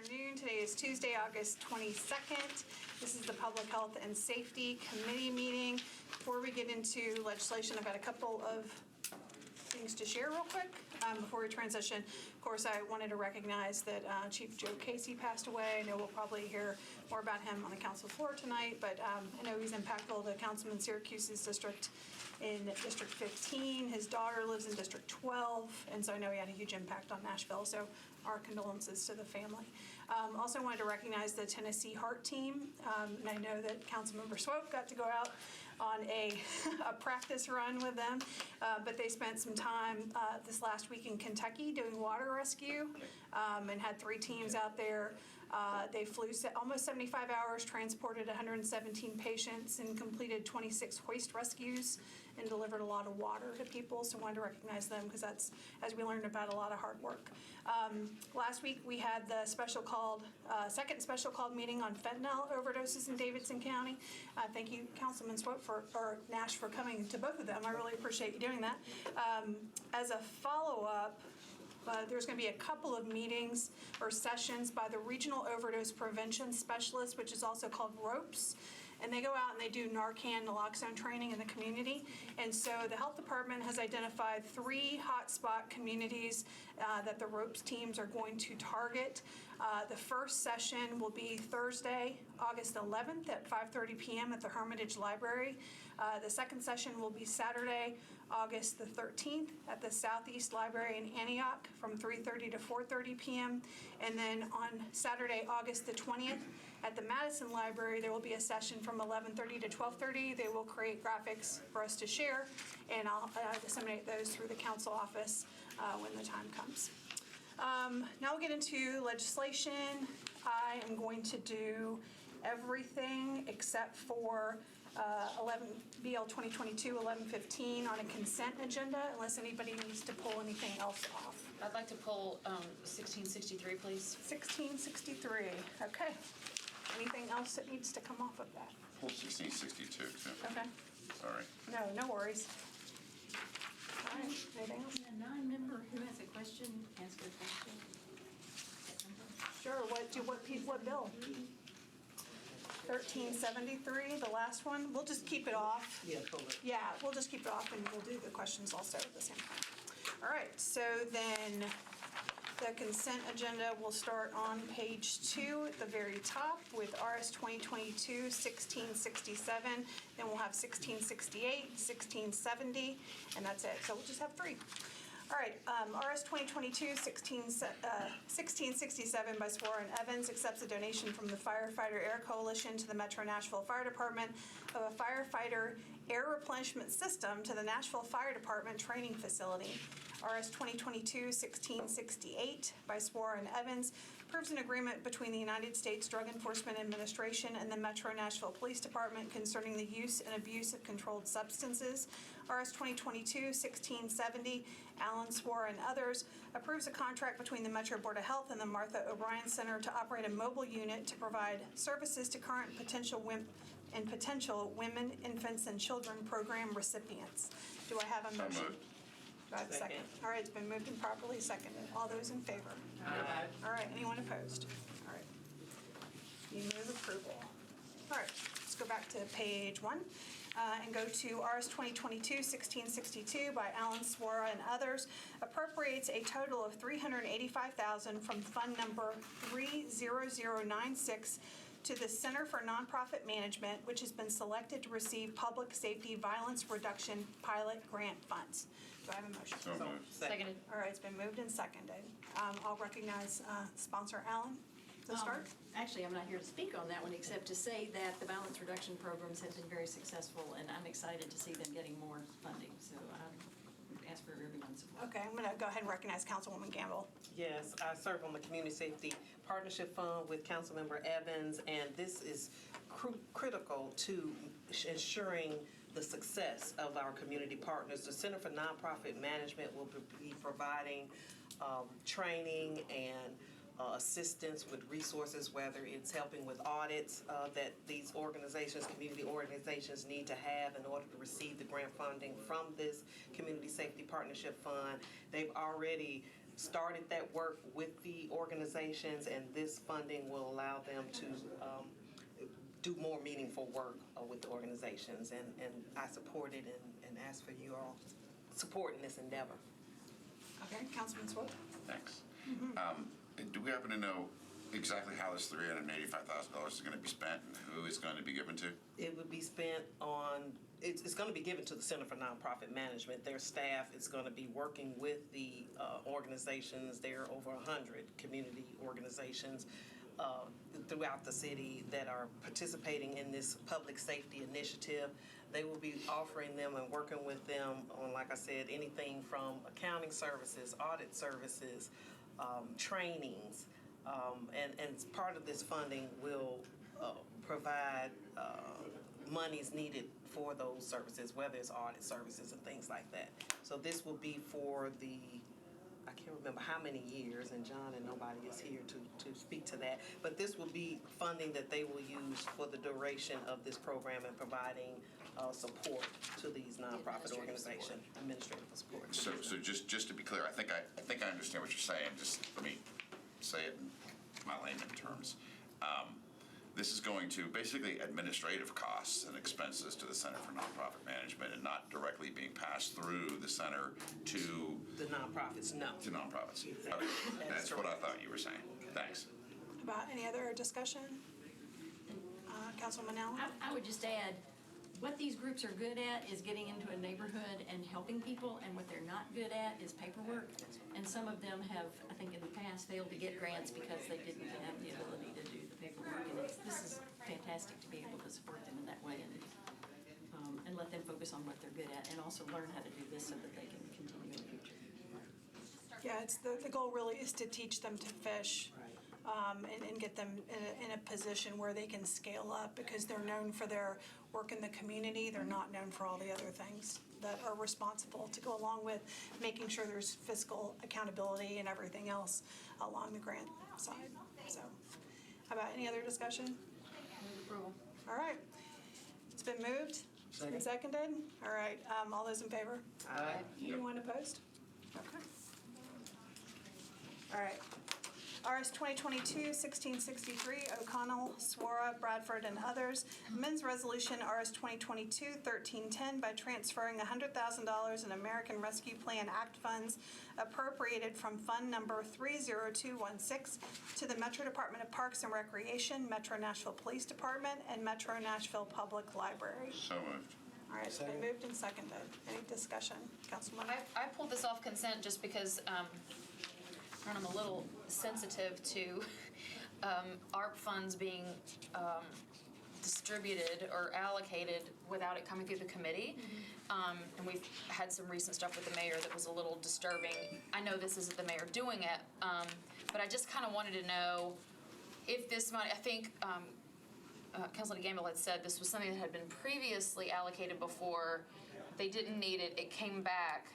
afternoon. Today is Tuesday, August 22nd. This is the Public Health and Safety Committee meeting. Before we get into legislation, I've got a couple of things to share real quick before we transition. Of course, I wanted to recognize that Chief Joe Casey passed away. I know we'll probably hear more about him on the council floor tonight, but I know he's impactful to Councilman Syracuse's district in District 15. His daughter lives in District 12, and so I know he had a huge impact on Nashville, so our condolences to the family. Also wanted to recognize the Tennessee Heart team, and I know that Councilmember Swope got to go out on a practice run with them, but they spent some time this last week in Kentucky doing water rescue and had 3 teams out there. They flew almost 75 hours, transported 117 patients, and completed 26 hoist rescues and delivered a lot of water to people. So I wanted to recognize them because that's, as we learned about, a lot of hard work. Last week we had the second special called meeting on fentanyl overdoses in Davidson County. Thank you, Councilman Swope or Nash, for coming to both of them. I really appreciate you doing that. As a follow-up, there's going to be a couple of meetings or sessions by the Regional Overdose Prevention Specialist, which is also called ROPES. And they go out and they do Narcan naloxone training in the community. And so the health department has identified 3 hotspot communities that the ROPES teams are going to target. The first session will be Thursday, August 11th at 5:30 p.m. at the Hermitage Library. The second session will be Saturday, August the 13th at the Southeast Library in Antioch from 3:30 to 4:30 p.m. And then on Saturday, August the 20th at the Madison Library, there will be a session from 11:30 to 12:30. They will create graphics for us to share, and I'll disseminate those through the council office when the time comes. Now we'll get into legislation. I am going to do everything except for BL 2022-1115 on a consent agenda, unless anybody needs to pull anything else off. I'd like to pull 1663, please. 1663, okay. Anything else that needs to come off of that? Pull 1662, too. Okay. Sorry. No worries. All right, anything else? A non-member who has a question, ask a question. Sure, what bill? 1373, the last one? We'll just keep it off. Yeah, pull it. Yeah, we'll just keep it off and we'll do the questions also at the same time. All right, so then the consent agenda will start on page 2 at the very top with RS 2022-1667. Then we'll have 1668, 1670, and that's it. So we'll just have 3. All right, RS 2022-1667 by Swore and Evans accepts a donation from the Firefighter Air Coalition to the Metro Nashville Fire Department of a firefighter air replenishment system to the Nashville Fire Department training facility. RS 2022-1668 by Swore and Evans approves an agreement between the United States Drug Enforcement Administration and the Metro Nashville Police Department concerning the use and abuse of controlled substances. RS 2022-1670, Allen Swore and others, approves a contract between the Metro Board of Health and the Martha O'Brien Center to operate a mobile unit to provide services to current and potential women, infants, and children program recipients. Do I have a motion? So moved. Do I have a second? All right, it's been moved and properly seconded. All those in favor? Aye. All right, anyone opposed? All right. You move approval. All right, let's go back to page 1 and go to RS 2022-1662 by Allen Swora and others. Appropriates a total of $385,000 from fund number 30096 to the Center for Nonprofit Management, which has been selected to receive Public Safety Violence Reduction Pilot Grant funds. Do I have a motion? So moved. Seconded. All right, it's been moved and seconded. I'll recognize sponsor Allen to start. Actually, I'm not here to speak on that one, except to say that the violence reduction programs have been very successful, and I'm excited to see them getting more funding. So ask for everyone's support. Okay, I'm going to go ahead and recognize Councilwoman Gamble. Yes, I serve on the Community Safety Partnership Fund with Councilmember Evans, and this is critical to ensuring the success of our community partners. The Center for Nonprofit Management will be providing training and assistance with resources, whether it's helping with audits that these organizations, community organizations, need to have in order to receive the grant funding from this Community Safety Partnership Fund. They've already started that work with the organizations, and this funding will allow them to do more meaningful work with the organizations. And I support it and ask for you all support in this endeavor. Okay, Councilman Swope? Thanks. Do we happen to know exactly how this $385,000 is going to be spent and who it's going to be given to? It would be spent on, it's going to be given to the Center for Nonprofit Management. Their staff is going to be working with the organizations. There are over 100 community organizations throughout the city that are participating in this public safety initiative. They will be offering them and working with them on, like I said, anything from accounting services, audit services, trainings, and part of this funding will provide monies needed for those services, whether it's audit services and things like that. So this will be for the, I can't remember how many years, and John and nobody is here to speak to that, but this will be funding that they will use for the duration of this program and providing support to these nonprofit organizations, administrative support. So just to be clear, I think I understand what you're saying. Just let me say it in my layman terms. This is going to basically administrative costs and expenses to the Center for Nonprofit Management and not directly being passed through the center to The nonprofits, no. to nonprofits. Exactly. Okay. That's That's what I correct. thought you were saying. Thanks. About any other discussion? Councilman Allen? I would just add, what these groups are good at is getting into a neighborhood and helping people, and what they're not good at is paperwork. And some of them have, I think in the past, failed to get grants because they didn't have the ability to do the paperwork. And this is fantastic to be able to support them in that way and let them focus on what they're good at, and also learn how to do this so that they can continue in the future. Yeah, it's the goal really is to teach them to fish. And get them in a position where they can scale up, because they're known for their work in the community. They're not known for all the other things that are responsible to go along with making sure there's fiscal accountability and everything else along the grant side. So, how about any other discussion? Move approval. All right. It's been moved. It's been seconded. All right. All those in favor? Aye. Anyone opposed? Okay. All right. RS 2022-1663, O'Connell, Swara, Bradford, and others. Amends Resolution RS 2022-1310 by transferring $100,000 in American Rescue Plan Act funds appropriated from Fund Number 30216 to the Metro Department of Parks and Recreation, Metro Nashville Police Department, and Metro Nashville Public Library. So moved. All right, it's been moved and seconded. Any discussion? Councilman? I pulled this off consent just because I'm a little sensitive to ARP funds being distributed or allocated without it coming through the committee. And we've had some recent stuff with the mayor that was a little disturbing. I know this isn't the mayor doing it, but I just kind of wanted to know if this money, I think Councilman Gamble had said this was something that had been previously allocated before. They didn't need it, it came back.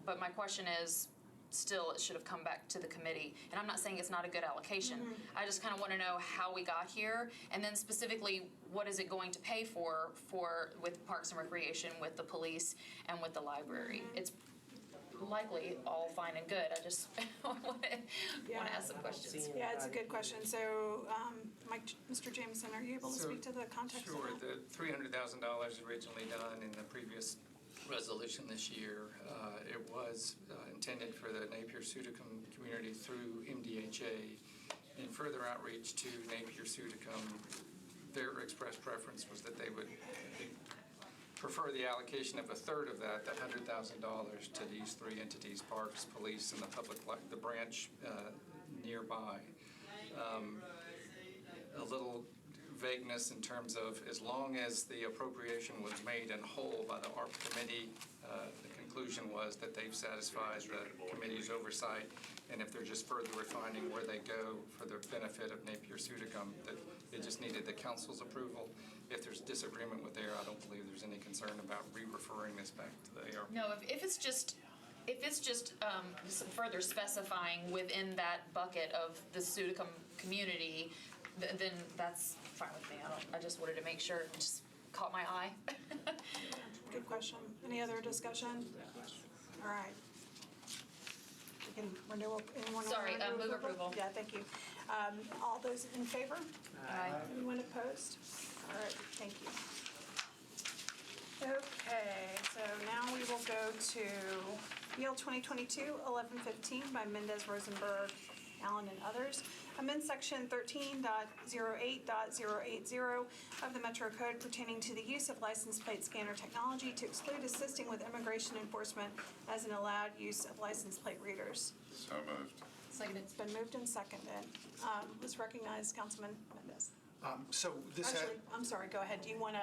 But my question is, still, it should have come back to the committee. And I'm not saying it's not a good allocation. I just kind of want to know how we got here, and then specifically, what is it going to pay for with Parks and Recreation, with the police, and with the library? It's likely all fine and good. I just want to ask some questions. Yeah, it's a good question. So, Mr. Jameson, are you able to speak to the context of Sure. that? The $300,000 originally done in the previous resolution this year, it was intended for the Napier-Sudicum community through MDHA. In further outreach to Napier-Sudicum, their express preference was that they would prefer the allocation of a third of that, the $100,000, to these three entities: Parks, Police, and the branch nearby. A little vagueness in terms of, as long as the appropriation was made in whole by the ARP committee, the conclusion was that they've satisfied the committee's oversight, and if they're just further refining where they go for the benefit of Napier-Sudicum, that it just needed the council's approval. If there's disagreement with there, I don't believe there's any concern about re-referring this back to the ARP. No, if it's just further specifying within that bucket of the Sudicum community, then that's fine with me. I just wanted to make sure. It just caught my eye. Good question. Any other discussion? All right. can renewal, anyone want to Sorry, renew move approval. Yeah, thank you. All those in favor? Aye. Anyone opposed? All right, thank you. Okay, so now we will go to Meal 2022-1115 by Mendez, Rosenberg, Allen, and others. Amend section 13.08.080 of the Metro Code pertaining to the use of license plate scanner technology to exclude assisting with immigration enforcement as an allowed use of license plate readers. So moved. Seconded. It's been moved and seconded. Let's recognize Councilman Mendez. So this had, Actually, I'm sorry, go ahead. Do you want to,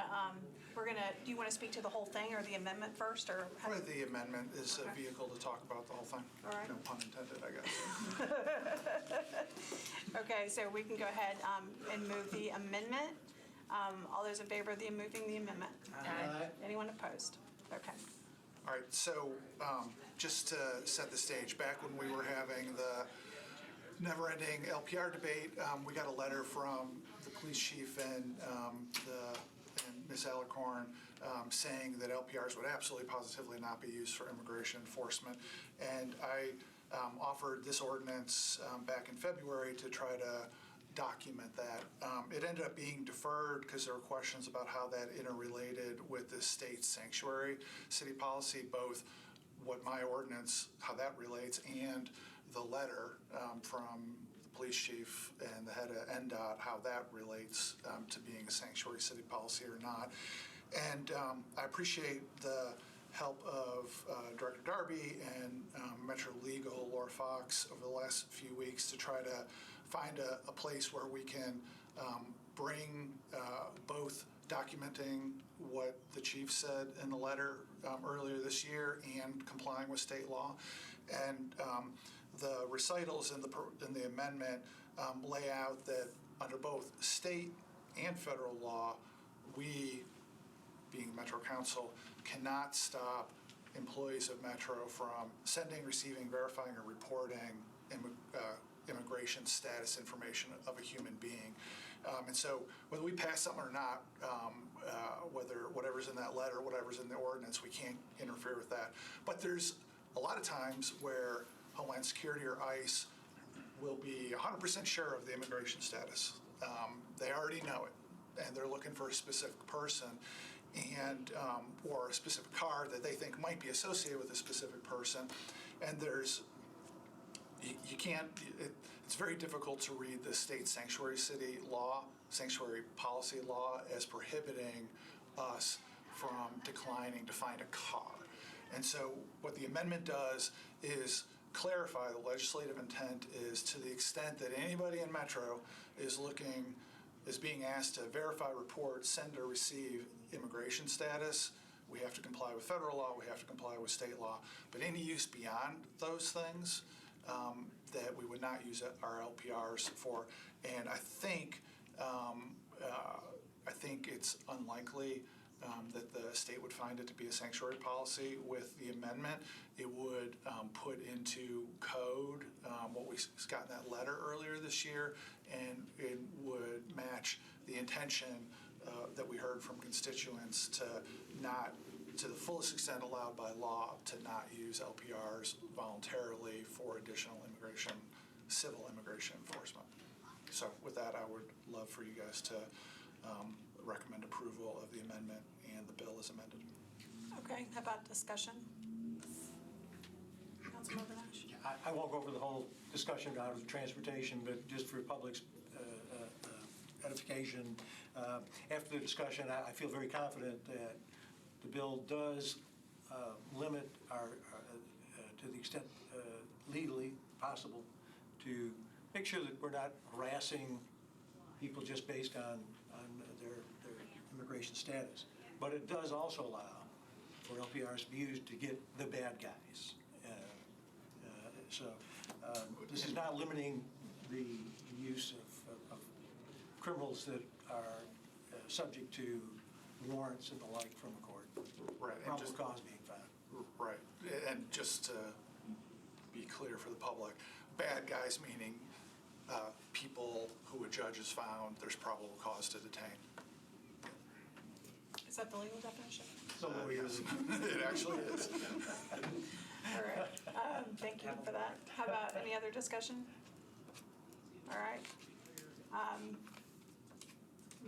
do you want to speak to the whole thing or the amendment first, or? how- probably the amendment is a Okay. vehicle to talk about the whole thing. All right. No pun intended, I guess. Okay, so we can go ahead and move the amendment. All those in favor of moving the amendment? Aye. Anyone opposed? Okay. All right, so just to set the stage, back when we were having the never-ending LPR debate, we got a letter from the police chief and Ms. Alicorn saying that LPRs would absolutely positively not be used for immigration enforcement. And I offered this ordinance back in February to try to document that. It ended up being deferred because there were questions about how that interrelated with the state sanctuary city policy, both what my ordinance, how that relates, and the letter from the police chief and the head of NDOT, how that relates to being a sanctuary city policy or not. And I appreciate the help of Director Darby and Metro Legal, Laura Fox, over the last few weeks to try to find a place where we can bring both documenting what the chief said in the letter earlier this year and complying with state law. And the recitals in the amendment lay out that under both state and federal law, we, being Metro Council, cannot stop employees of Metro from sending, receiving, verifying, or reporting immigration status information of a human being. And so whether we pass something or not, whatever's in that letter, whatever's in the ordinance, we can't interfere with that. But there's a lot of times where Homeland Security or ICE will be 100% sure of the immigration status. They already know it, and they're looking for a specific person and or a specific car that they think might be associated with a specific person. And you can't, it's very difficult to read the state sanctuary city law, sanctuary policy law, as prohibiting us from declining to find a car. And so what the amendment does is clarify the legislative intent is to the extent that anybody in Metro is being asked to verify, report, send, or receive immigration status, we have to comply with federal law, we have to comply with state law. But any use beyond those things, that we would not use our LPRs for. And I think it's unlikely that the state would find it to be a sanctuary policy. With the amendment, it would put into code what we got in that letter earlier this year, and it would match the intention that we heard from constituents to not, to the fullest extent allowed by law, to not use LPRs voluntarily for additional immigration, civil immigration enforcement. So with that, I would love for you guys to recommend approval of the amendment and the bill as amended. Okay, how about discussion? Councilmember Nash? I won't go over the whole discussion out of transportation, but just for public's edification, after the discussion, I feel very confident that the bill does limit our, to the extent legally possible, to make sure that we're not harassing people just based on their immigration status. But it does also allow for LPRs to be used to get the bad guys. So this is not limiting the use of criminals that are subject to warrants and the like from the court. Right. And Probable just, cause being found. right. And just to be clear for the public, bad guys meaning people who a judge has found there's probable cause to detain. Is that the legal definition? So Yes, it actually is. All right, thank you for that. How about any other discussion? All right.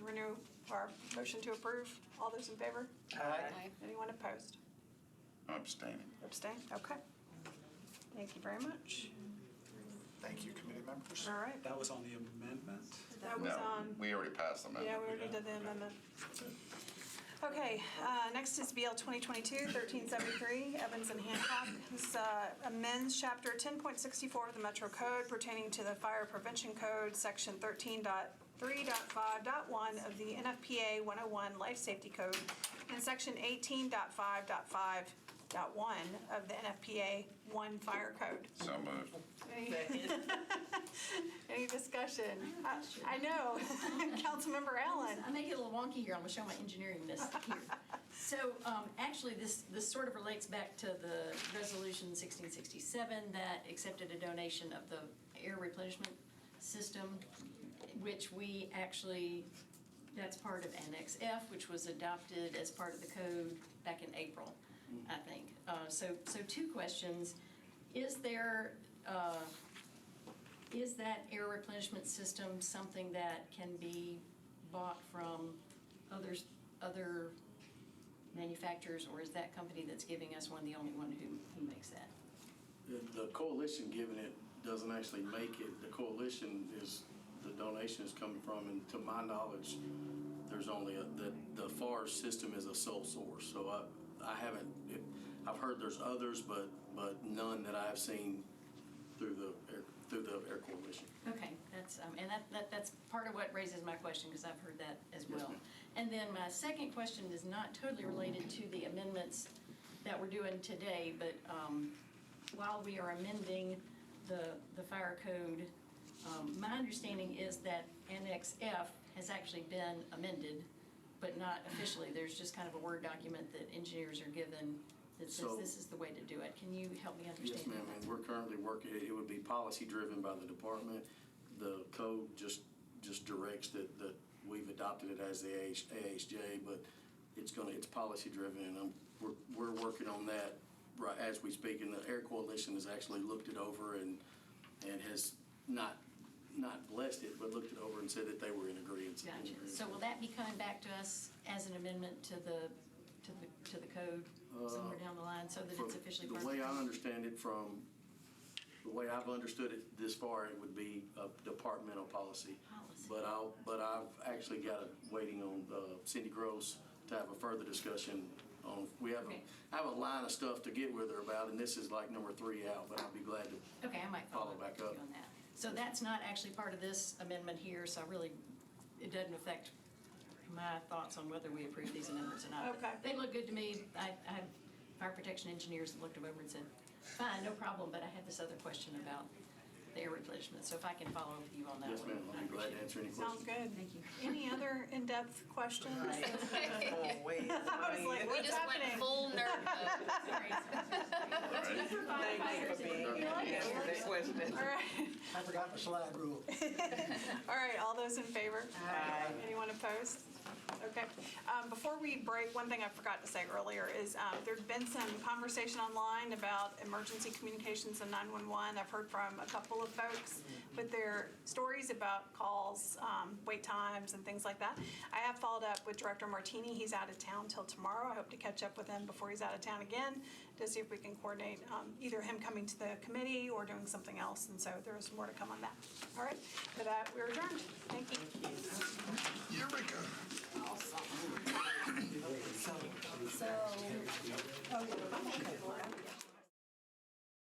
Renew our motion to approve. All those in favor? Aye. Anyone opposed? I'm abstaining. Abstain? Okay. Thank you very much. Thank you, committee members. All right. That was on the amendment? That was No, on, we already passed the amendment. yeah, we already did the amendment. Okay, next is BL 2022-1373, Evans and Hancock. This amends Chapter 10.64 of the Metro Code pertaining to the Fire Prevention Code, Section 13.3.5.1 of the NFPA 101 Life Safety Code, and Section 18.5.5.1 of the NFPA 1 Fire Code. So moved. Any discussion? I know, Councilmember Allen. I make it a little wonky here, I'm gonna show my engineeringness here. So, actually, this sort of relates back to the resolution 1667 that accepted a donation of the air replenishment system, which we actually, that's part of Annex F, which was adopted as part of the code back in April, I think. So two questions. Is that air replenishment system something that can be bought from other manufacturers, or is that company that's giving us one the only one who makes that? The coalition giving it doesn't actually make it. The coalition is, the donation is coming from, and to my knowledge, there's only the FAR system is a sole source. So I've heard there's others, but none that I've seen through the Air Coalition. Okay, that's, and that's part of what raises my question, because I've heard that as well. ma'am. And then my second question is not totally related to the amendments that we're doing today, but while we are amending the fire code, my understanding is that Annex F has actually been amended, but not officially. There's just kind of a Word document that engineers are given that says So- this is the way to do it. Can you help me understand Yes, ma'am, that? and we're currently working, it would be policy driven by the department. The code just directs that we've adopted it as the AHJ, but it's policy driven, and we're working on that right as we speak. And the Air Coalition has actually looked it over and has not blessed it, but looked it over and said that they were in agreement. Gotcha. So will that be coming back to us as an amendment to the code somewhere down the line, so that it's officially part of The way I understand it from, the way I've understood it this far, it would be a departmental policy. But I've actually got it waiting on Cindy Gross to have a further discussion on, Okay. I have a line of stuff to get with her about, and this is like number 3 out, but I'll be glad to. Okay, I might follow Follow up back with up. you on that. So that's not actually part of this amendment here, so really, it doesn't affect my thoughts on whether we approve these amendments or not. Okay. They look good to me. I have fire protection engineers that looked them over and said, fine, no problem, but I had this other question about the air replenishment, so if I can follow up with you on that Yes, one. ma'am, I'll be glad to answer any Sounds questions. good. Thank you. Any other in-depth questions? Always. I was like, We what's just went happening? full nerd mode. Sorry. Thank you for being You here. like it? Answer that question. All right. I forgot the slide rule. All right, all those in favor? Aye. Anyone opposed? Okay. Before we break, one thing I forgot to say earlier is there's been some conversation online about emergency communications and 911. I've heard from a couple of folks with their stories about calls, wait times, and things like that. I have followed up with Director Martini. He's out of town till tomorrow. I hope to catch up with him before he's out of town again to see if we can coordinate either him coming to the committee or doing something else. And so there is more to come on that. All right. For that, we're adjourned. Thank you. Eureka. So, I'm okay.